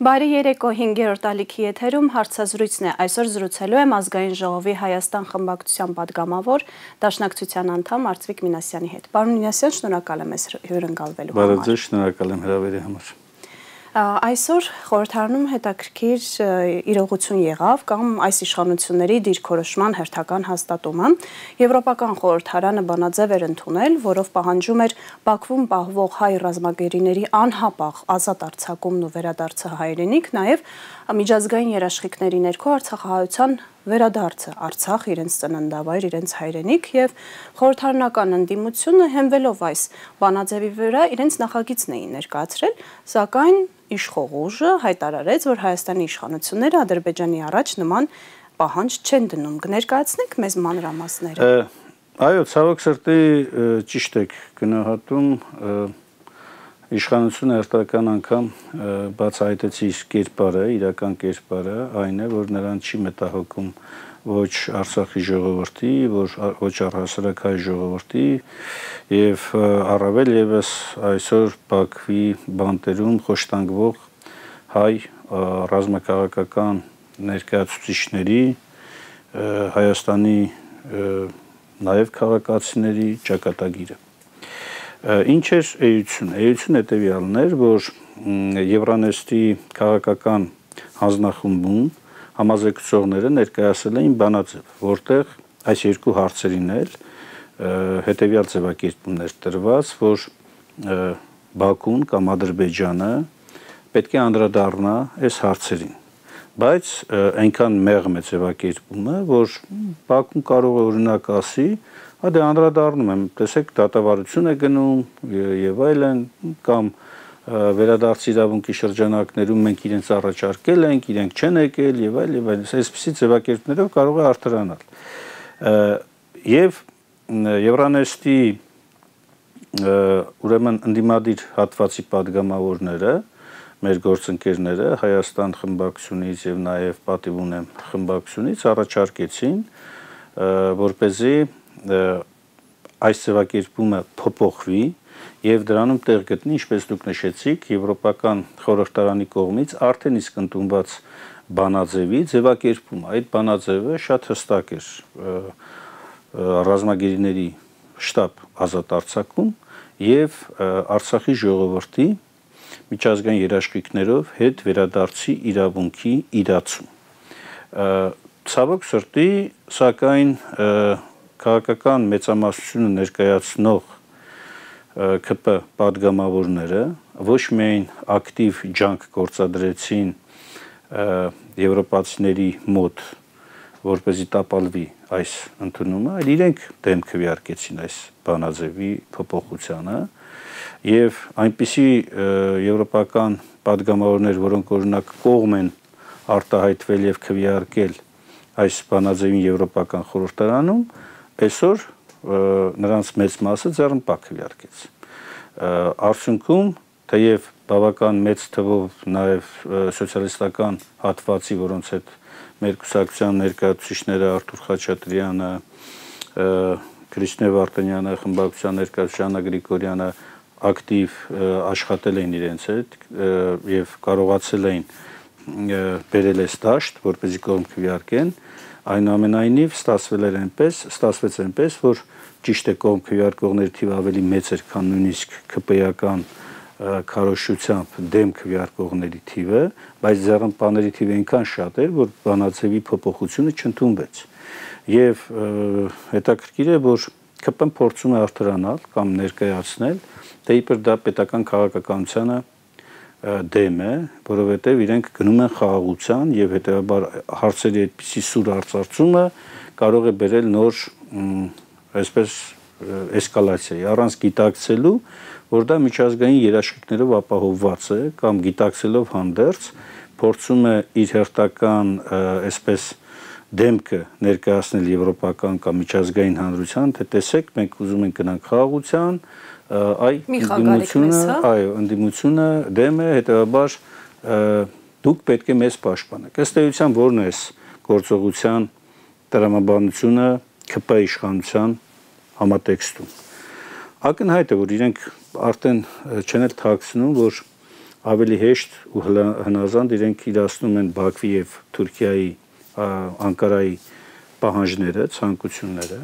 Բարի երեկո 5-րդ ալիքի եթերում հարցազրույցն է։ Այսօր զրուցելու եմ Ազգային ժողովի Հայաստան խմբակցության պատգամավոր Դաշնակցության անդամ Արծվիկ Մինասյանի հետ։ Պարոն Մինասյան, շնորհակալ եմ հյուրընկալվելու համար։ Բարև ձեզ, շնորհակալ եմ հրավերի համար։ Այսօր խորհրդարանում հետաքրքիր իրողություն եղավ կամ այս իշխանությունների դիրքորոշման հերթական հաստատումը։ Եվրոպական խորհրդարանը բանաձև էր ընդունել, որով պահանջում էր Բաքվում պահվող հայ ռազմագերիների անհապաղ ազատ արձակումն ու վերադարձը հայրենիք, նաև միջազգային երաշխիքների ներքո արցախահայության վերադարձը Արցախ, իրենց ծննդավայր, իրենց հայրենիք եւ խորհրդարանական ընդդիմությունը հենվելով այս բանաձևի վրա իրենց նախագիծն էին ներկայացրել, սակայն իշխող ուժը հայտարարեց, որ Հայաստանի իշխանությունները Ադրբեջանի առաջ նման պահանջ չեն դնում։ Կներկայացնեք մեզ մանրամասները։ Այո, ցավոք սրտի ճիշտ եք գնահատում, իշխանությունը հերթական անգամ բացահայտեց իր կերպարը, իրական կերպարը, այն է, որ նրան չի մտահոգում ոչ Արցախի ժողովրդի, ոչ առհասարակ հայ ժողովրդի եւ առավել եւս այսօր Բաքվի բանտերում խոշտանգվող հայ ռազմաքաղաքական ներկայացուցիչների, Հայաստանի նաեւ քաղաքացիների ճակատագիրը։ Ինչ էր էությունը։ Էությունը հետևյալն էր, որ Եվրանեստի քաղաքական հանձնախմբում համազեկուցողները ներկայացել էին բանաձև, որտեղ այս երկու հարցերին էլ հետևյալ ձևակերպումներ տրված, որ Բաքուն կամ Ադրբեջանը պետք է անդրադառնա այս հարցերին, բայց այնքան մեղմ է ձևակերպումը, որ Բաքուն կարող է օրինակ ասի, դե անդրադառնում եմ, տեսեք, դատավարություն է գնում եւ այլն, կամ վերադարձ իրավունքի շրջանակներում մենք իրենց առաջարկել ենք, իրենք չեն եկել եւ այլն, այսպիսի ձևակերպներով կարող է արդարանալ։ Եվ Եվրանեստի ուրեմն ընդդիմադիր հատվածի падգամավորները, մեր գործընկերները Հայաստան խմբակցությունից եւ նաեւ պատիվ ունեմ խմբակցությունից առաջարկեցին, որպեսզի այս ձևակերպումը փոփոխվի եւ դրանում տեղ գտնի, ինչպես դուք նշեցիք, Եվրոպական խորհրդարանի կողմից արդեն իսկ ընդունված բանաձևի ձևակերպումը։ Այդ բանաձևը շատ հստակ էր, ռազմագերիների շտաբ ազատ արձակում եւ Արցախի ժողովրդի միջազգային երաշխիքներով հետ վերադարձի իրավունքի իրացում։ Ցավոք սրտի, սակայն քաղաքական մեծամասնությունը ներկայացնող ԿՊ падգամավորները ոչ միայն ակտիվ ջանք գործադրեցին եվրոպացիների մոտ, որպեսզի տապալվի այս ընդունումը, այլ իրենք դեմ քվեարկեցին այս բանաձևի փոփոխությանը եւ այնպիսի եվրոպական падգամավորներ, որոնք օրինակ կողմ են արտահայտվել եւ քվեարկել այս բանաձևին Եվրոպական խորհրդարանում, այսօր նրանց մեծ մասը ձեռնպա քվեարկեց։ Արդյունքում, թեև բավական մեծ թվով նաև սոցիալիստական հատվածի, որոնց հետ մեր կուսակցության ներկայացուցիչները Արթուր Խաչատրյանը, Քրիստինե Վարդանյանը, խմբակցության ներկայացուցիչ Աննա Գրիգորյանը ակտիվ աշխատել էին իրենց հետ եւ կարողացել էին բերել այս դաշտ, որպեսզի կողմ քվեարկեն, այնուամենայնիվ ստացվեց այնպես, որ ճիշտ է կողմ քվեարկողների թիվը ավելի մեծ էր, քան նույնիսկ ԿՊ-ական քարոզչությամբ դեմ քվեարկողների թիվը, բայց ձեռնպաների թիվը այնքան շատ էր, որ բանաձևի փոփոխությունը չընդունվեց։ Եվ հետաքրքիր է, որ ԿՊ-ն փորձում է արդարանալ կամ ներկայացնել, թե իբր դա պետական քաղաքականությանը դեմ է, որովհետև իրենք գնում են խաղաղության եւ հետեւաբար հարցերի այդպիսի սուր արծարծումը կարող է բերել նոր այսպես էսկալացիայի, առանց գիտակցելու, որ դա միջազգային երաշխիքներով ապահովված է կամ գիտակցելով հանդերձ փորձում է իր հերթական այսպես դեմքը ներկայացնել եվրոպական կամ միջազգային հանրության, թե տեսեք, մենք ուզում ենք գնանք խաղաղության, ընդդիմությունը դեմ է, հետեւաբար դուք պետք է մեզ պաշտպանեք։ Ըստ էության որն է գործողության տրամաբանությունը ԿՊ իշխանության համատեքստում։ Ակնհայտ է, որ իրենք արդեն չեն էլ թաքցնում, որ ավելի հեշտ ու հնազանդ իրենք իրացնում են Բաքվի եւ Թուրքիայի Անկարայի պահանջները, ցանկությունները,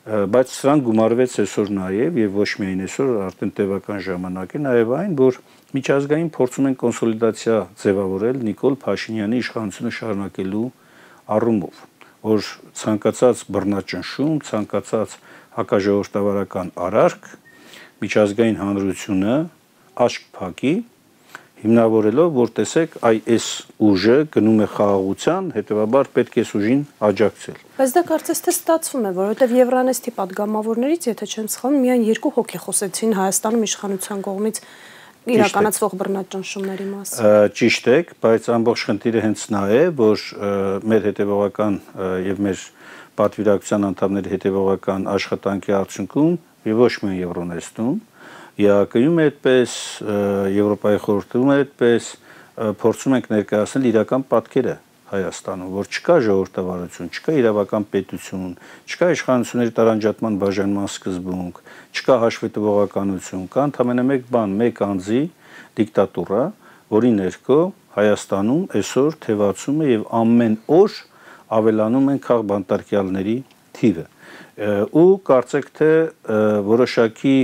բայց սրան գումարվեց այսօր նաև եւ ոչ միայն այսօր, արդեն տևական ժամանակ է նաև այն, որ միջազգային փորձում են կոնսոլիդացիա ձևավորել Նիկոլ Փաշինյանի իշխանությունը շարունակելու առումով, որ ցանկացած բռնաճնշում, ցանկացած հակաժողովրդավարական արարք միջազգային հանրությունը աչք փակի, հիմնավորելով, որ տեսեք, այս ուժը գնում է խաղաղության, հետևաբար պետք է ուժին աջակցել։ Բայց դա կարծես թե ստացվում է, որովհետև Եվրանեստի падգամավորներից, եթե չեմ սխալվում, միայն 2 հոգի խոսեցին Հայաստանում իշխանության կողմից իրականացվող բռնաճնշումների մասին։ Ճիշտ եք, բայց ամբողջ խնդիրը հենց նա է, որ մեր հետևողական եւ մեր պատվիրակության անդամների հետևողական աշխատանքի արդյունքում եւ ոչ միայն Եվրանեստում ԵԱԿ-ում է այդպես, Եվրոպայի խորհրդում է այդպես, փորձում ենք ներկայացնել իրական պատկերը Հայաստանում, որ չկա ժողովրդավարություն, չկա իրավական պետություն, չկա իշխանությունների տարանջատման բաժանման սկզբունք, չկա հաշվետվողականություն, կա ընդամենը մեկ բան, մեկ անձի դիկտատուրա, որի ներքո Հայաստանում այսօր թևածում է եւ ամեն օր ավելանում են քաղբանտարկյալների թիվը։ Ու կարծեք թե որոշակի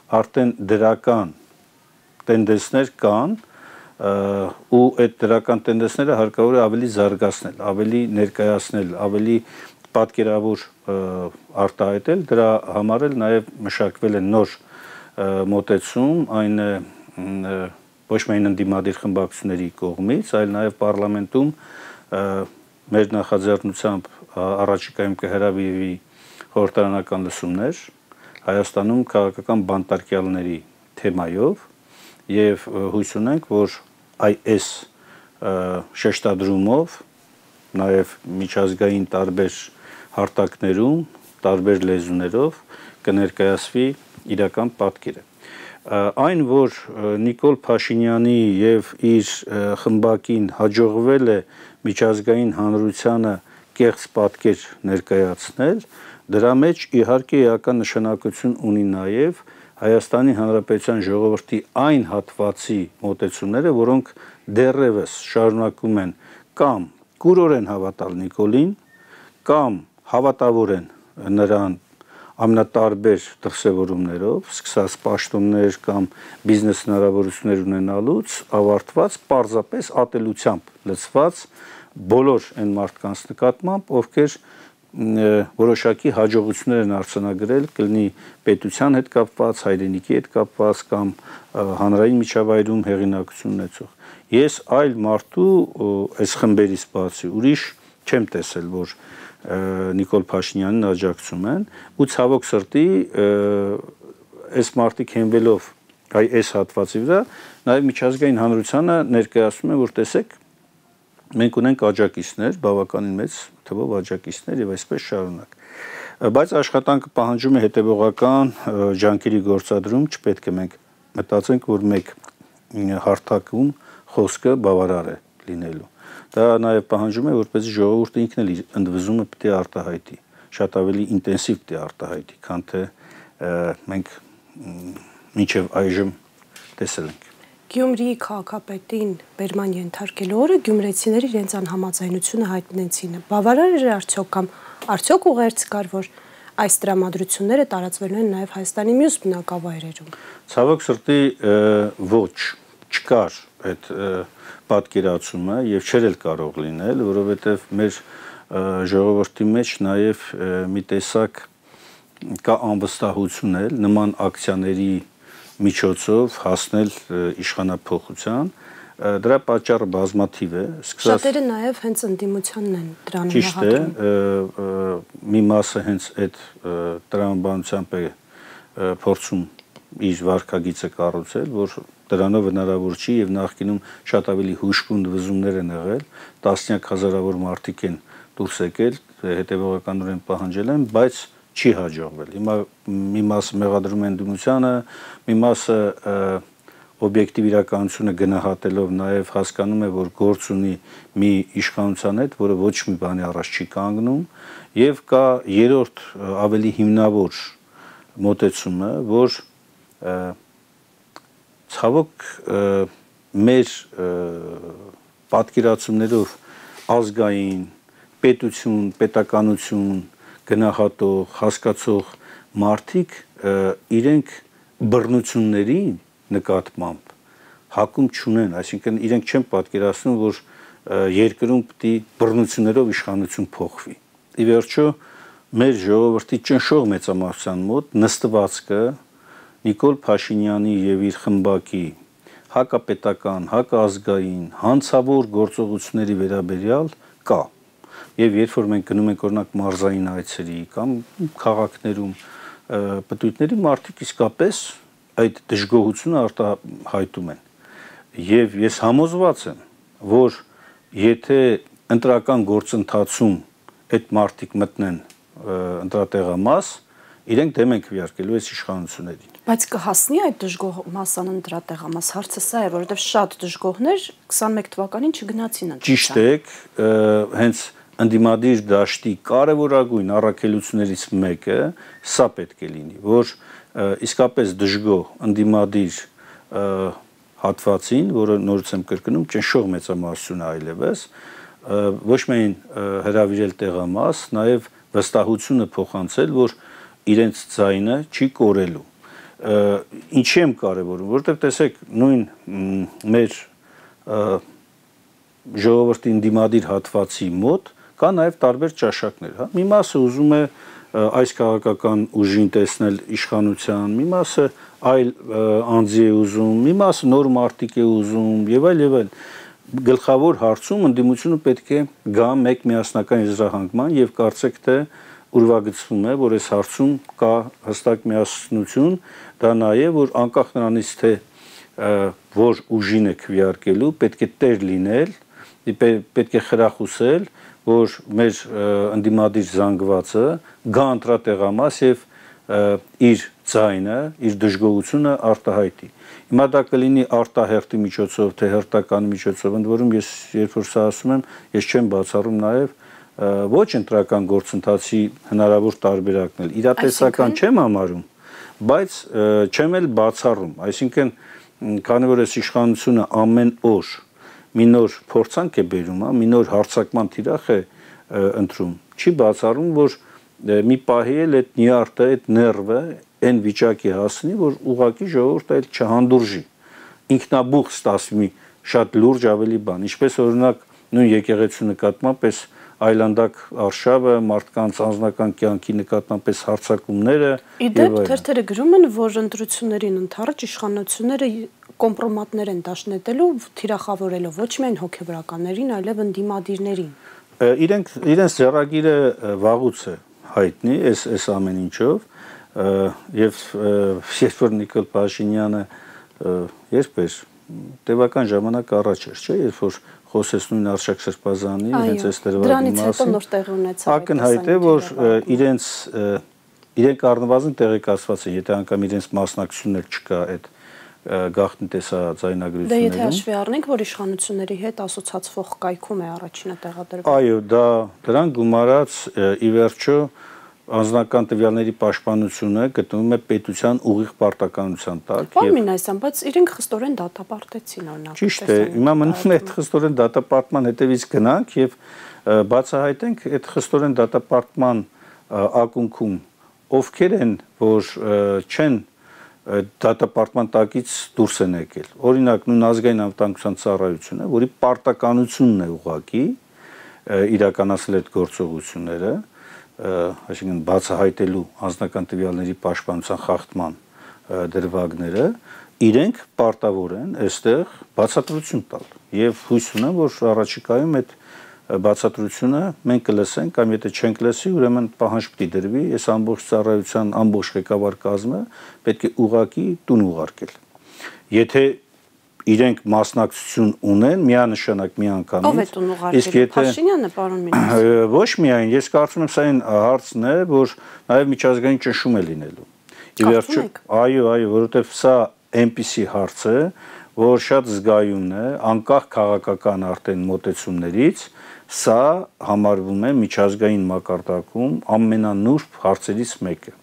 արդեն դրական տենդենսներ կան ու այդ դրական տենդենսները հարկավոր է ավելի զարգացնել, ավելի ներկայացնել, ավելի պատկերավոր արտահայտել, դրա համար էլ նաև մշակվել է նոր մոտեցում, այն ոչ միայն ընդդիմադիր խմբակցությունների կողմից, այլ նաև պարլամենտում մեր նախաձեռնությամբ առաջիկայում կհրավիրվի խորհրդարանական լսումներ Հայաստանում քաղաքական բանտարկյալների թեմայով եւ հույս ունենք, որ այս շեշտադրումով նաեւ միջազգային տարբեր հարթակներում, տարբեր լեզուներով կներկայացվի իրական պատկերը։ Այն, որ Նիկոլ Փաշինյանի եւ իր խմբակին հաջողվել է միջազգային հանրությանը կեղծ պատկեր ներկայացնել, դրա մեջ իհարկե էական նշանակություն ունի նաև Հայաստանի Հանրապետության ժողովրդի այն հատվածի մոտեցումները, որոնք դեռևս շարունակում են կամ կուրորեն հավատալ Նիկոլին, կամ հավատավոր են նրան ամենատարբեր դրսևորումներով, սկսած պաշտոններ կամ բիզնես հնարավորություններ ունենալուց, ավարտված պարզապես ատելությամբ լցված բոլոր այն մարդկանց նկատմամբ, ովքեր որոշակի հաջողություններ են արձանագրել, կլինի պետության հետ կապված, հայրենիքի հետ կապված կամ հանրային միջավայրում հեղինակություն ունեցող։ Ես այլ մարդու այս խմբերից բացի ուրիշ չեմ տեսել, որ Նիկոլ Փաշինյանին աջակցում են, ու ցավոք սրտի այս մարդիկ հենվելով այս հատվածի վրա, նաև միջազգային հանրությանը ներկայացնում են, որ տեսեք, մենք ունենք աջակիցներ, բավականին մեծ թվով աջակիցներ եւ այսպես շարունակ։ Բայց աշխատանքը պահանջում է հետեւողական ջանքերի գործադրում, չպետք է մենք մտածենք, որ մեկ հարթակում խոսքը բավարար է լինելու։ Դա նաեւ պահանջում է, որպեսզի ժողովուրդը ինքն էլ իր ընդվզումը պետք է արտահայտի, շատ ավելի ինտենսիվ պետք է արտահայտի, քան թե մենք մինչև այժմ տեսել ենք։ Գյումրիի քաղաքապետին բերման ենթարկելու օրը գյումրեցիները իրենց անհամաձայնությունը հայտնեցին։ Բավարար էր արդյոք կամ արդյոք ուղերձ կար, որ այս տրամադրությունները տարածվելու են նաև Հայաստանի մյուս բնակավայրերում։ Ցավոք սրտի ոչ, չկար այդ պատկերացումը եւ չէր էլ կարող լինել, որովհետեւ մեր ժողովրդի մեջ նաև մի տեսակ կա անվստահություն էլ նման ակցիաների միջոցով հասնել իշխանափոխության, դրա պատճառը բազմաթիվ է։ Շատերը նաև հենց ընդդիմությանն են դրան նահատում։ Ճիշտ է, մի մասը հենց այդ տրամաբանությամբ է փորձում իր վարկագիծը կառուցել, որ դրանով հնարավոր չի եւ նախկինում շատ ավելի հուժկուն վզումներ են եղել, տասնյակ հազարավոր մարդիկ են դուրս եկել, հետեւողականորեն պահանջել են, բայց չի հաջողվել։ Հիմա մի մասը մեղադրում են ընդդիմությանը, մի մասը օբյեկտիվ իրականությունը գնահատելով նաև հասկանում է, որ գործ ունի մի իշխանության հետ, որը ոչ մի բանի առաջ չի կանգնում, եւ կա երրորդ ավելի հիմնավոր մոտեցումը, որ ցավոք մեր պատկերացումներով ազգային, պետություն, պետականություն գնահատող, հասկացող մարդիկ իրենք բռնությունների նկատմամբ հակում չունեն, այսինքն իրենք չեն պատկերացնում, որ երկրում պետք է բռնություններով իշխանություն փոխվի։ Ի վերջո մեր ժողովրդի ճնշող մեծամասնության մոտ նստվածքը Նիկոլ Փաշինյանի եւ իր խմբակի հակապետական, հակազգային, հանցավոր գործողությունների վերաբերյալ կա։ Եվ երբ որ մենք գնում ենք օրինակ մարզային այցերի կամ քաղաքներում պտույտների մարդիկ իսկապես այդ դժգոհությունը արտահայտում են։ Եվ ես համոզված եմ, որ եթե ընտրական գործընթացում այդ մարդիկ մտնեն ընտրատեղամաս, իրենք դեմ են քվեարկելու այս իշխանություններին։ Բայց կհասնի այդ դժգոհ մասան ընտրատեղամաս, հարցը սա է, որովհետև շատ դժգոհներ 21 թվականին չգնացին ընտրության։ Ճիշտ է, հենց ընդդիմադիր դաշտի կարևորագույն առաքելություններից մեկը սա պետք է լինի, որ իսկապես դժգոհ ընդդիմադիր հատվածին, որը նորից եմ կրկնում, ճնշող մեծամասնությունը այլևս ոչ միայն հրավիրել տեղամաս, նաև վստահությունը փոխանցել, որ իրենց ձայնը չի կորելու։ Ինչի եմ կարևորում, որովհետև տեսեք, նույն մեր ժողովրդի ընդդիմադիր հատվածի մոտ կա նաև տարբեր ճաշակներ, հա։ Մի մասը ուզում է այս քաղաքական ուժին տեսնել իշխանության, մի մասը այլ անձի է ուզում, մի մասը նոր մարտիկ է ուզում եւ այլ։ Գլխավոր հարցում ընդդիմությունը պետք է գա մեկ միասնական եզրահանգման եւ կարծեք թե ուրվագծվում է, որ այս հարցում կա հստակ միասնություն, դա նաեւ որ անկախ նրանից թե որ ուժին է քվեարկելու, պետք է տեր լինել, պետք է խրախուսել, որ մեր ընդդիմադիր զանգվածը գա ընտրատեղամաս եւ իր ձայնը, իր դժգոհությունը արտահայտի։ Հիմա դա կլինի արտահերթի միջոցով, թե հերթականի միջոցով, ընդ որում ես երբ որ սա ասում եմ, ես չեմ բացառում նաեւ ոչ ընտրական գործընթացի հնարավոր տարբերակներ, իրատեսական չեմ համարում, բայց չեմ էլ բացառում, այսինքն քանի որ այս իշխանությունը ամեն օր մի նոր փորձանք է բերում, մի նոր հարձակման թիրախ է ընտրում, չի բացառում, որ մի պահի էլ այդ նյարդը, այդ ներվը այն վիճակի հասնի, որ ուղղակի ժողովուրդը այլ չհանդուրժի, ինքնաբուխ ստացվի շատ լուրջ ավելի բան, ինչպես օրինակ նույն եկեղեցու նկատմամբ այս այլանդակ արշավը, մարդկանց անձնական կյանքի նկատմամբ այս հարձակումները։ Իդեպ թերթերը գրում են, որ ընտրություններին ընդառաջ իշխանությունները կոմպրոմատներ են դաշնետելու, թիրախավորելով ոչ միայն հոգեվորականներին, այլև ընդդիմադիրներին։ Իրենց ձեռագիրը վաղուց է հայտնի այս ամեն ինչով, եւ երբ որ Նիկոլ Փաշինյանը երբ էր տևական ժամանակ առաջ էր, չէ, երբ որ խոսեց նույն Արշակ Սրբազանի հենց այս դրվագի մասին, ակնհայտ է, որ իրենք առնվազն տեղեկացված են, եթե անգամ իրենց մասնակցություններ չկա այդ գաղտնի տեսաձայնագրություններում։ Դե եթե հաշվի առնենք, որ իշխանությունների հետ ասոցացվող կայքում է առաջինը տեղադրվել։ Այո, դրան գումարած ի վերջո անձնական տվյալների պաշտպանությունը գտնվում է պետության ուղիղ պարտականության տակ։ Պարմին այսան, բայց իրենք խստորեն դատապարտեցին օրինակ։ Ճիշտ է, հիմա մնում է այդ խստորեն դատապարտման հետևից գնանք եւ բացահայտենք այդ խստորեն դատապարտման ակունքում ովքեր են, որ չեն դատապարտման տակից դուրս են եկել։ Օրինակ նույն ազգային անվտանգության ծառայությունը, որի պարտականությունն է ուղղակի իրականացնել այդ գործողությունները, այսինքն բացահայտելու անձնական տվյալների պաշտպանության խախտման դրվագները, իրենք պարտավոր են այստեղ բացատրություն տալ։ Եվ հույս ունեմ, որ առաջիկայում այդ բացատրությունը մենք կլսենք, կամ եթե չենք լսի, ուրեմն պահանջ պիտի դրվի, այս ամբողջ ծառայության ամբողջ ղեկավար կազմը պետք է ուղղակի տուն ուղարկել։ Եթե իրենք մասնակցություն ունեն միանշանակ միանգամից։ Ո՞վ է տուն ուղարկել, Փաշինյանը, պարոն մինիստր։ Ոչ միայն, ես կարծում եմ սա այն հարցն է, որ նաև միջազգային ճնշում է լինելու։ Ի վերջո, այո, որովհետև սա այնպիսի հարց է, որ շատ զգայուն է, անկախ քաղաքական արդեն մոտեցումներից, սա համարվում է միջազգային մակարդակում ամենանուրբ հարցերից մեկը։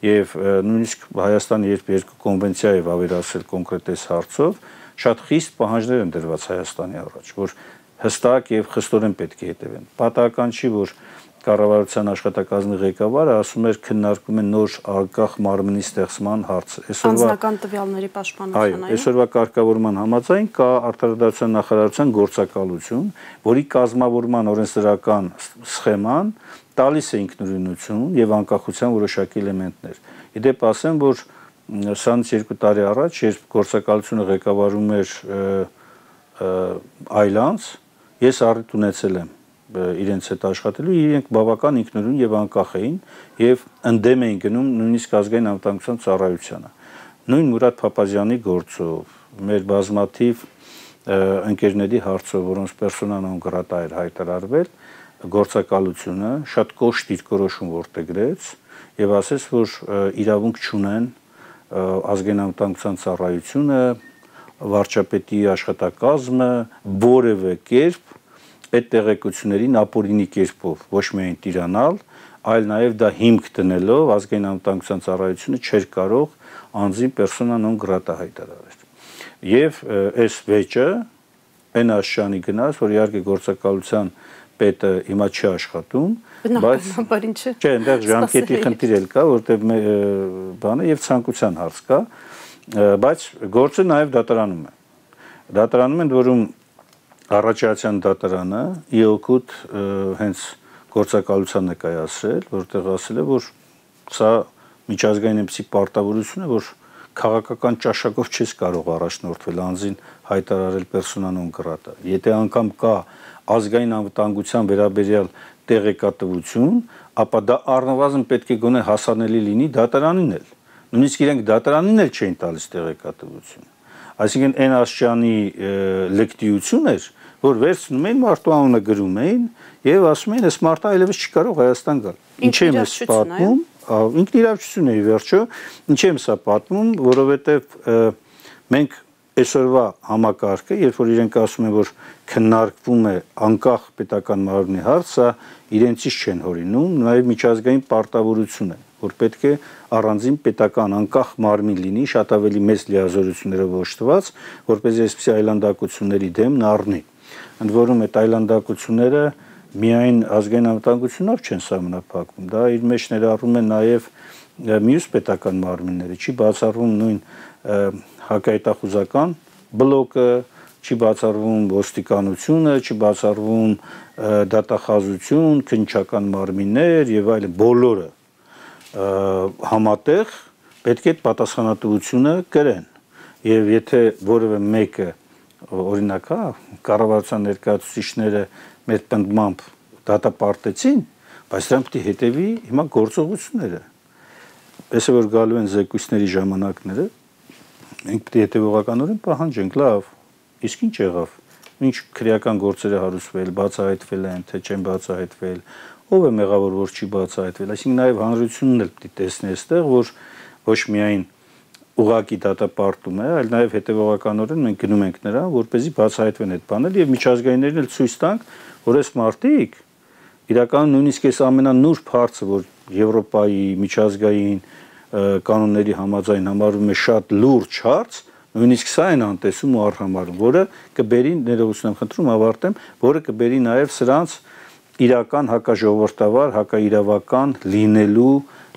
Եվ նույնիսկ Հայաստանը երբ երկու կոնվենցիա է վավերացրել կոնկրետ այս հարցով, շատ խիստ պահանջներ են դրված Հայաստանի առաջ, որ հստակ եւ խստորեն պետք է հետևեն։ Պատահական չի, որ կառավարության աշխատակազմի ղեկավարը ասում էր քննարկում են նոր անկախ մարմնի ստեղծման հարցը։ Անձնական տվյալների պաշտպանության, այո, այսօրվա կարգավորման համաձայն կա արտադրության նախարարության գործակալություն, որի կազմավորման օրենսդրական սխեման տալիս է ինքնուրույնություն եւ անկախության որոշակի էլեմենտներ։ Իդեպ ասեմ, որ սրանից 2 տարի առաջ, երբ գործակալությունը ղեկավարում էր Այլանդս, ես առիթ ունեցել եմ իրենց հետ աշխատելու, իրենք բավական ինքնուրույն եւ անկախ էին եւ ընդդեմ էին գնում նույնիսկ ազգային անվտանգության ծառայությանը։ Նույն Մուրադ Փափազյանի գործով, մեր բազմաթիվ ընկերների հարցով, որոնց պերսոնա նոն գրատա էր հայտարարվել, գործակալությունը շատ կոշտ դիրքորոշում որտեգրեց եւ ասեց, որ իրավունք չունեն ազգային անվտանգության ծառայությունը, վարչապետի աշխատակազմը որևէ կերպ այդ տեղեկություններին ապօրինի կերպով ոչ միայն տիրանալ, այլ նաև դա հիմք դնելով ազգային անվտանգության ծառայությունը չէր կարող անձին պերսոնա նոն գրատա հայտարարել։ Եվ այս վեճը այն աշճանի գնաց, որ իհարկե գործակալության պետը հիմա չի աշխատում, բայց չէ, այնտեղ ժամկետի խնդիր էլ կա, որտեղ բանը եւ ցանկության հարց կա, բայց գործը նաև դատարանում է։ Դատարանում են, որում Առաջացան դատարանը իօգուտ հենց գործակալության է կայացրել, որտեղ ասել է, որ սա միջազգային էմսի պարտավորություն է, որ քաղաքական ճաշակով չես կարող առաջնորդվել անձին հայտարարել պերսոնա նոն գրատա։ Եթե անգամ կա ազգային անվտանգության վերաբերյալ տեղեկատվություն, ապա դա առնվազն պետք է գոնե հասանելի լինի դատարանին էլ։ Նույնիսկ իրենք դատարանին էլ չէին տալիս տեղեկատվություն։ Այսինքն այն աշճանի լկտիություն էր, որ վերցնում էին մարդու անունը գրում էին եւ ասում էին, այս մարդը այլևս չի կարող Հայաստան գալ։ Ինչ եմ ես պատմում, ինքնիրավչություն է ի վերջո, ինչ եմ սա պատմում, որովհետեւ մենք այսօրվա համակարգը, երբ որ իրենք ասում են, որ քննարկվում է անկախ պետական մարմնի հարցը, իրենցից չեն հորինում, նաեւ միջազգային պարտավորություն է, որ պետք է առանձին պետական անկախ մարմին լինի, շատ ավելի մեծ լիազորություններով օժտված, որպեսզի այսպիսի այլանդակությունների դեմ նառնի։ Ընդ որում այդ այլանդակությունները միայն ազգային անվտանգությունով չեն սահմանափակվում, դա իր մեջ ներառում է նաև մյուս պետական մարմինները, չի բացառվում նույն հակահետախուզական բլոկը, չի բացառվում ոստիկանությունը, չի բացառվում դատախազություն, քննչական մարմիններ եւ այլն, բոլորը համատեղ պետք է պատասխանատվությունը կրեն եւ եթե որևէ մեկը օրինակ կառավարության ներկայացուցիչները մեր պնդմամբ դատապարտեցին, բայց դրանք պետք է հետևի հիմա գործողությունները։ Այսօր որ գալու են զեկույցների ժամանակները, մենք պետք է հետևողականորեն պահանջենք, լավ, իսկ ինչ եղավ, ինչ քրեական գործերը հարուցվել, բացահայտվել են, թե չեն բացահայտվել, ով է մեղավոր, որ չի բացահայտվել, այսինքն նաև հանրությունն էլ պետք է տեսնի այստեղ, որ ոչ միայն ուղակի դատապարտում է, այլ նաև հետևողականորեն մենք գնում ենք նրան, որպեսզի բացահայտվեն այդ բաները եւ միջազգայիններն էլ ցույց տանք, որ այս մարտիկ իրականում նույնիսկ այս ամենանուրբ հարցը, որ Եվրոպայի միջազգային կանոնների համաձայն համարվում է շատ լուրջ հարց, նույնիսկ սա են անտեսում ու արհամարում, որը կբերի, ներողություն եմ խնդրում, ավարտեմ, որը կբերի նաև սրանց իրական հակաժողովրդավար, հակաիրավական լինելու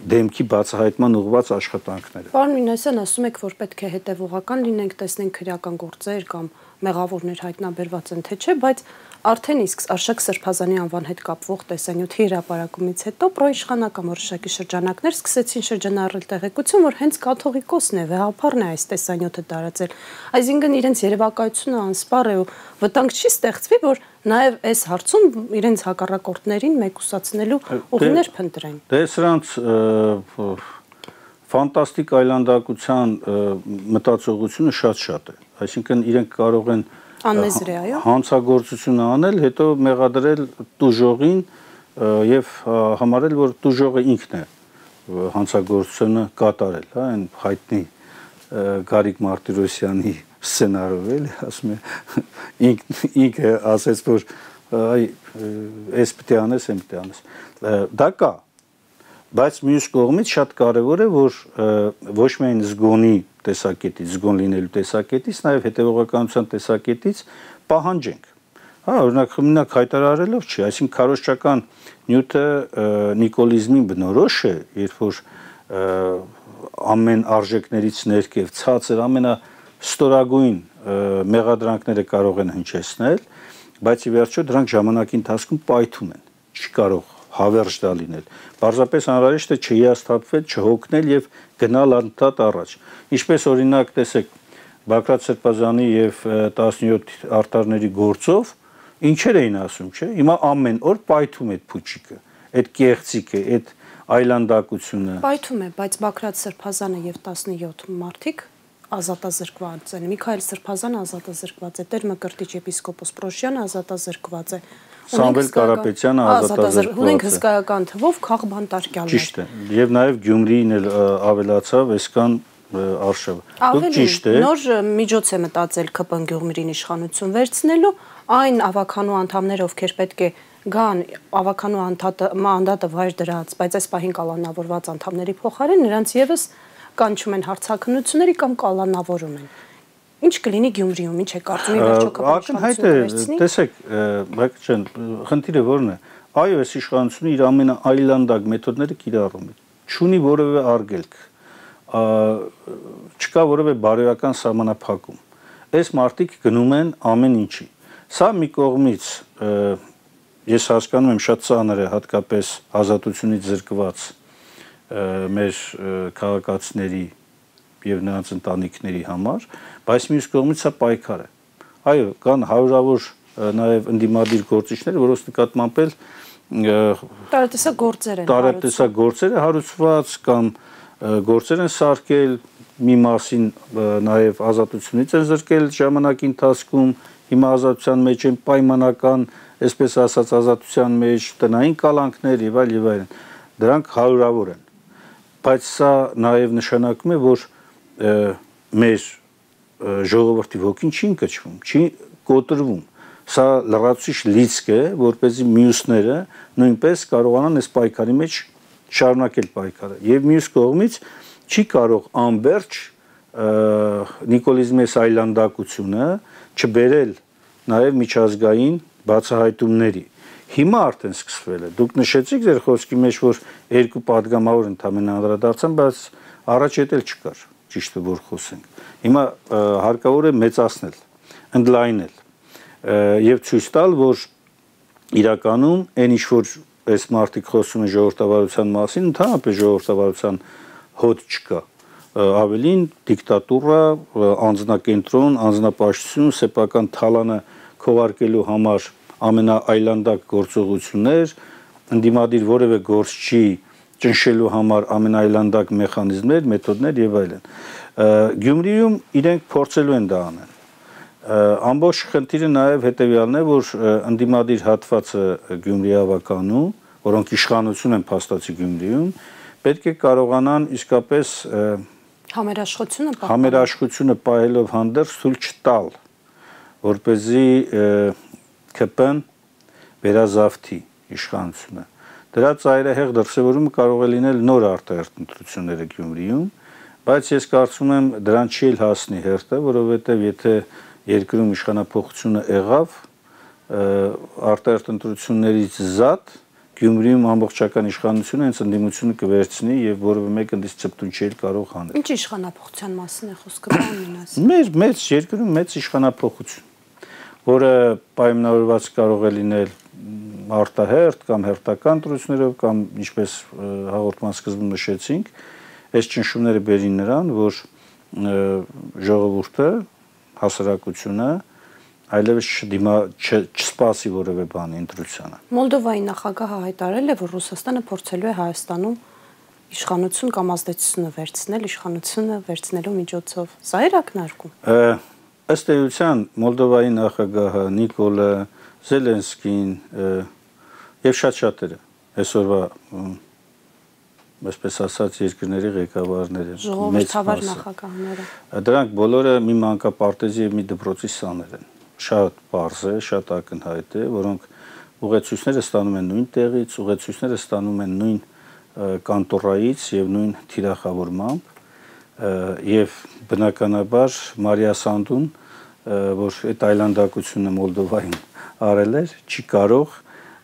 դեմքի բացահայտման ուղղված աշխատանքները։ Պարոն Մինասյան, ասում եք, որ պետք է հետևողական լինենք, տեսնենք քրեական գործեր կամ մեղավորներ հայտնաբերված են թե չէ, բայց արդեն իսկ Արշակ Սրբազանի անվան հետ կապվող տեսանյութի հրապարակումից հետո պրոիշխանական որոշակի շրջանակներ սկսեցին շրջանառել տեղեկություն, որ հենց կաթողիկոսն է, վեհապարն է այս տեսանյութը տարածել։ Այսինքն իրենց երևակայությունը անսպառ է ու վտանգ չի ստեղծվի, որ նաև այս հարցում իրենց հակառակորդներին մեկուսացնելու ուղիներ փնտրեն։ Դե սրանց ֆանտաստիկ այլանդակության մտածողությունը շատ է։ Այսինքն իրենք կարող են հանցագործությունը անել, հետո մեղադրել տուժողին եւ համարել, որ տուժողը ինքն է հանցագործությունը կատարել, հա, այն հայտնի Գարիկ Մարտիրոսյանի սցենարով էլի, ասում է ինքը ասեց, որ այս պետք է անես, այն պետք է անես։ Դա կա, բայց մյուս կողմից շատ կարևոր է, որ ոչ միայն զգոնի տեսակետից, զգոն լինելու տեսակետից, նաև հետևողականության տեսակետից պահանջենք։ Հա, օրինակ հայտարարելով չի, այսինքն քարոզչական նյութը նիկոլիզմին բնորոշ է, երբ որ ամեն արժեքներից ներքև ցածր ամենաստորագույն մեղադրանքները կարող են հնչեցնել, բայց ի վերջո դրանք ժամանակի ընթացքում պայթում են, չի կարող հավերժ դա լինել։ Պարզապես անհրաժեշտ է չհիասթափվել, չհոգնել եւ գնալ անդադ առաջ։ Ինչպես օրինակ տեսեք Բագրատ Սրբազանի եւ 17 արտարների գործով ինչեր էին ասում, չէ՞։ Հիմա ամեն օր պայթում է փուչիկը, այդ կեղծիկը, այդ այլանդակությունը։ Պայթում է, բայց Բագրատ Սրբազանը եւ 17 մարդիկ ազատազրկված են։ Միքայել Սրբազանը ազատազրկված է, Տեր Մկրտիչ եպիսկոպոս Պրոշյանը ազատազրկված է։ Սամվել Կարապետյանը ազատազրկված է։ Ունենք հսկայական թվով քաղբանտարկյալներ։ Ճիշտ է։ Եվ նաև Գյումրիին էլ ավելացավ այսքան արշավը։ Դուք ճիշտ է։ Նոր միջոց է մտածել ԿՊ Գյումրին իշխանություն վերցնելու, այն ավականու անդամները, ովքեր պետք է գան ավականու մանդատը վայր դրած, բայց այս պահին կալանավորված անդամների փոխարեն նրանց եւս կանչում են հարցաքննությունների կամ կալանավորում են։ Ինչ կլինի Գյումրիում, ինչ է կարծում, ի վերջո ակնհայտ է, տեսեք, Բակչյան, խնդիրը որն է։ Այո, այս իշխանությունը իր ամենաայլանդակ մեթոդները կիրառում է։ Չունի որևէ արգելք, չկա որևէ բարոյական սահմանափակում։ Այս մարդիկ գնում են ամեն ինչի։ Սա մի կողմից ես հասկանում եմ շատ ծանր է հատկապես ազատությունից զրկված մեր քաղաքացիների եւ նրանց ընտանիքների համար, բայց մյուս կողմից սա պայքար է։ Այո, կան հարյուրավոր նաեւ ընդդիմադիր գործիչներ, որոնց նկատմամբ էլ տարատեսակ գործեր հարուցված կամ գործեր են սարքել, մի մասին նաեւ ազատությունից են զրկել ժամանակի ընթացքում, հիմա ազատության մեջ են պայմանական, այսպես ասած ազատության մեջ տնային կալանքներ եւ այլն, դրանք հարյուրավոր են։ Բայց սա նաեւ նշանակում է, որ մեր ժողովրդի ոգին չի ընկճվում, չի կոտրվում։ Սա լրացուցիչ լիցք է, որպեսզի մյուսները նույնպես կարողանան այս պայքարի մեջ շարունակել պայքարը։ Եվ մյուս կողմից չի կարող անվերջ նիկոլիզմի այս այլանդակությունը չբերել նաև միջազգային բացահայտումների։ Հիմա արդեն սկսվել է։ Դուք նշեցիք ձեր խոսքի մեջ, որ երկու падգամավոր ընդհանրապես անդրադարձան, բայց առաջ էլ չկար, ճիշտ է որ խոսենք։ Հիմա հարկավոր է մեծացնել, ընդլայնել եւ ցույց տալ, որ իրականում այն ինչ որ այս մարդիկ խոսում են ժողովրդավարության մասին, ընդհանրապես ժողովրդավարության հոտ չկա։ Ավելին դիկտատուրա, անձնակենտրոն, անձնապաշտություն, սեփական թալանը քողարկելու համար ամենաայլանդակ գործողություններ, ընդդիմադիր որևէ գործ չի ճնշելու համար ամենաայլանդակ մեխանիզմներ, մեթոդներ եւ այլն։ Գյումրիում իրենք փորձելու են դա անել։ Ամբողջ խնդիրը նաեւ հետեւյալն է, որ ընդդիմադիր հատվածը Գյումրիի ավականու, որոնք իշխանություն են փաստացի Գյումրիում, պետք է կարողանան իսկապես համերաշխությունը պահելով հանդերձ թույլ չտալ, որպեսզի ԿՊ-ն վերազավթի իշխանությունը։ Դրա ծայրահեղ դրսևորումը կարող է լինել նոր արտահերթ ընտրությունները Գյումրիում, բայց ես կարծում եմ դրան չի էլ հասնի հերթը, որովհետև եթե երկրում իշխանափոխությունը եղավ, արտահերթ ընտրություններից զատ Գյումրիում ամբողջական իշխանությունը հենց ընդդիմությունը կվերցնի եւ որևէ մեկը դից ցպտուն չի կարող հանել։ Ինչ իշխանափոխության մասին է խոսքը, բանին ասի։ Մեծ երկրում մեծ իշխանափոխություն, որը պայմանավորված կարող է լինել արտահերթ կամ հերթական ընտրություններով կամ ինչպես հաղորդման սկզբում նշեցինք, այս ճնշումները բերին նրան, որ ժողովուրդը, հասարակությունը այլևս չսպասի որևէ բանի ընտրությանը։ Մոլդովայի նախագահը հայտարարել է, որ Ռուսաստանը փորձելու է Հայաստանում իշխանություն կամ ազդեցությունը վերցնել, իշխանությունը վերցնելու միջոցով։ Սա է ակնարկում։ Ըստ էության Մոլդովայի նախագահը Նիկոլա Զելենսկին եւ շատ-շատերը այսօրվա այսպես ասած երկրների ղեկավարները, ժողովրդավար նախագահները։ Դրանք բոլորը մի մանկապարտեզի եւ մի դպրոցի սաներ են։ Շատ པարզ է, շատ ակնհայտ է, որոնք ուղեցույցները ստանում են նույն տեղից, ուղեցույցները ստանում են նույն կանտորայից եւ նույն թիրախավորմամբ, եւ բնականաբար Մարիա Սանդուն, որ այդ այլանդակությունը Մոլդովայում արել էր, չի կարող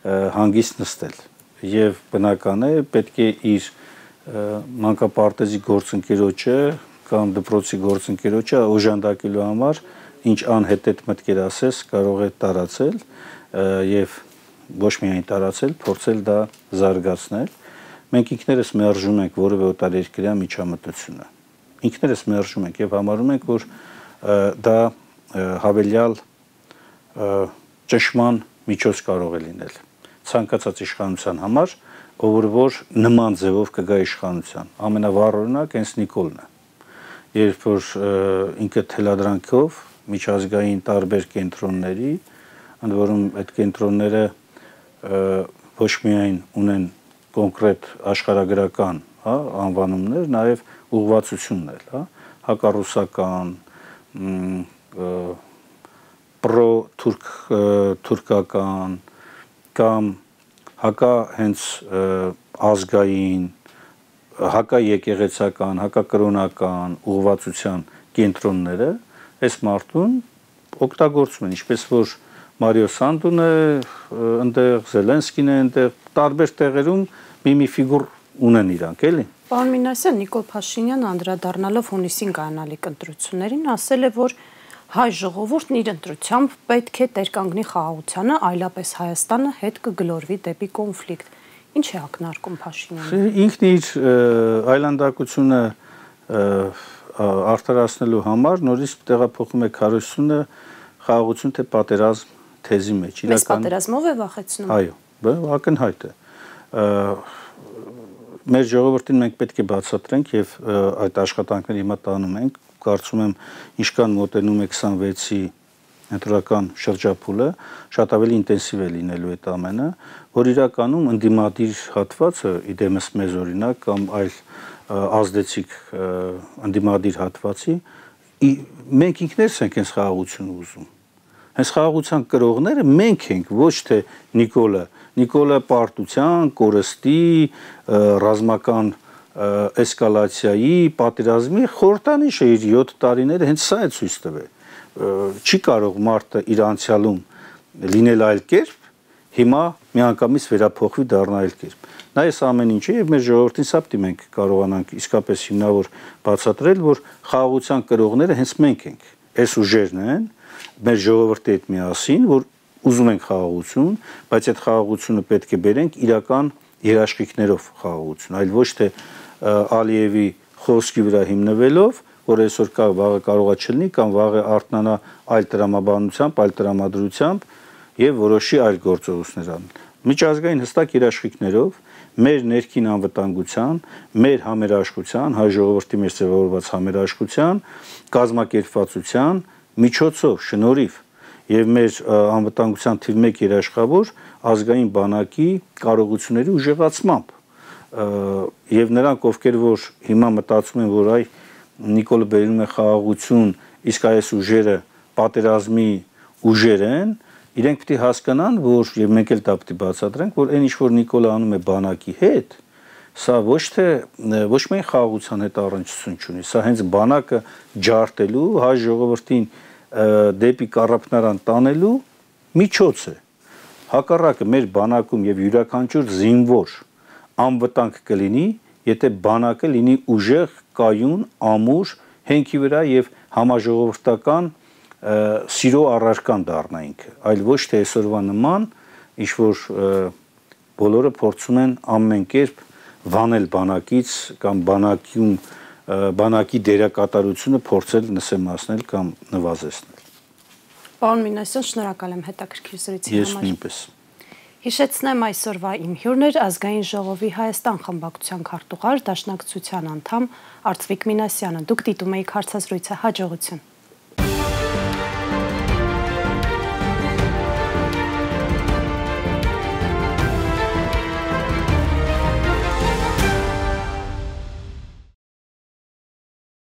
հանգիստ նստել եւ բնական է պետք է իր մանկապարտեզի գործընկերոջը կամ դպրոցի գործընկերոջը օժանդակելու համար ինչ անհետեթ մտքեր ասես կարող է տարածել եւ ոչ միայն տարածել, փորձել դա զարգացնել։ Մենք ինքներս մերժում ենք որևէ օտարերկրյա միջամտությունը։ Ինքներս մերժում ենք եւ համարում ենք, որ դա հավելյալ ճշմարտ միջոց կարող է լինել ցանկացած իշխանության համար, ով որ նման ձևով կգա իշխանության։ Ամենավառ օրինակ հենց Նիկոլն է։ Երբ որ ինքը թելադրանքով միջազգային տարբեր կենտրոնների, ընդ որում այդ կենտրոնները ոչ միայն ունեն կոնկրետ աշխարհագրական, հա, անվանումներ, նաև ուղղվածություններ, հա, հակառուսական, պրո-թուրքական կամ հակա հենց ազգային, հակա եկեղեցական, հակակրոնական ուղղվածության կենտրոնները այս մարդուն օգտագործում են, ինչպես որ Մարիո Սանդունը այնտեղ, Զելենսկին է այնտեղ, տարբեր տեղերում մի ֆիգուր ունեն իրանք, էլի։ Պարոն Մինասյան, Նիկոլ Փաշինյանը անդրադառնալով հունիսին կայանալիք ընտրություններին ասել է, որ հայ ժողովուրդն իր ընտրությամբ պետք է տերկանգնի խաղաղությանը, այլապես Հայաստանը հետ կգլորվի դեպի կոնֆլիկտ։ Ինչ է ակնարկում Փաշինյանը։ Ինքն իր այլանդակությունը արդարացնելու համար նորից տեղափոխում է քարոզությունը խաղաղություն թե պատերազմ թեզի մեջ։ Մեծ պատերազմով է վախեցնում։ Այո, ակնհայտ է։ Մեր ժողովրդին մենք պետք է բացատրենք եւ այդ աշխատանքները հիմա տանում ենք, կարծում եմ ինչքան մոտենում է 26-ի ընտրական շրջափուլը, շատ ավելի ինտենսիվ է լինելու այդ ամենը, որ իրականում ընդդիմադիր հատվածը, իդեմս մեզ օրինակ կամ այլ ազդեցիկ ընդդիմադիր հատվածի, մենք ինքներս ենք այս խաղաղությունը ուզում։ Հենց խաղաղության կրողները մենք ենք, ոչ թե Նիկոլը պարտության, կորստի, ռազմական էսկալացիայի, պատերազմի խորհրդանիշ է իր 7 տարիները հենց սա է ցույց տվել։ Չի կարող մարդը իր անցյալում լինել այլ կերպ, հիմա միանգամից վերափոխվի դառնա այլ կերպ։ Նա այս ամեն ինչը եւ մեր ժողովրդին սա պիտի մենք կարողանանք իսկապես հիմնավոր բացատրել, որ խաղաղության կրողները հենց մենք ենք։ Այս ուժերն են մեր ժողովրդի հետ միասին, որ ուզում ենք խաղաղություն, բայց այդ խաղաղությունը պետք է բերենք իրական երաշխիքներով խաղաղություն, այլ ոչ թե Ալիևի խոսքի վրա հիմնվելով, որ այսօր կա վաղը կարողա չլինի կամ վաղը արթնանա այլ տրամաբանությամբ, այլ տրամադրությամբ եւ որոշի այլ գործողություններ անել։ Միջազգային հստակ երաշխիքներով մեր ներքին անվտանգության, մեր համերաշխության, հայ ժողովրդի մեջ ձևավորված համերաշխության, կազմակերպվածության միջոցով շնորհիվ եւ մեր անվտանգության թիվ 1 երաշխավոր ազգային բանակի կարողությունների ուժեղացմամբ եւ նրանք ովքեր որ հիմա մտածում են որ այ Նիկոլը բերում է խաղաղություն իսկ այս ուժերը պատերազմի ուժեր են իրենք պիտի հասկանան որ եւ մենք էլ դա պիտի բացատրենք որ այն ինչ որ Նիկոլը անում է բանակի հետ սա ոչ միայն խաղաղության հետ առնչություն չունի սա հենց բանակը ջարդելու հայ ժողովրդին դեպի կառապնարան տանելու միջոց է հակառակը մեր բանակում եւ յուրաքանչյուր զինվոր անվտանգ կլինի եթե բանակը լինի ուժեղ կայուն ամուր հենքի վրա եւ համաժողովրդական սիրո առարկան դառնա ինքը այլ ոչ թե այսօրվա նման ինչ որ բոլորը փորձում են ամեն կերպ վանել բանակից կամ բանակի դերակատարությունը փորձել նսեմացնել կամ նվազեցնել։ Պարոն Մինասյան, շնորհակալ եմ հետաքրքիր զրույցի համար։ Ես նույնպես։ Հիշեցնեմ այսօրվա իմ հյուրներ Ազգային ժողովի Հայաստան խմբակցության քարտուղար Դաշնակցության անդամ Արծվիկ Մինասյանը։ Դուք դիտում եք հարցազրույցը հաջողություն։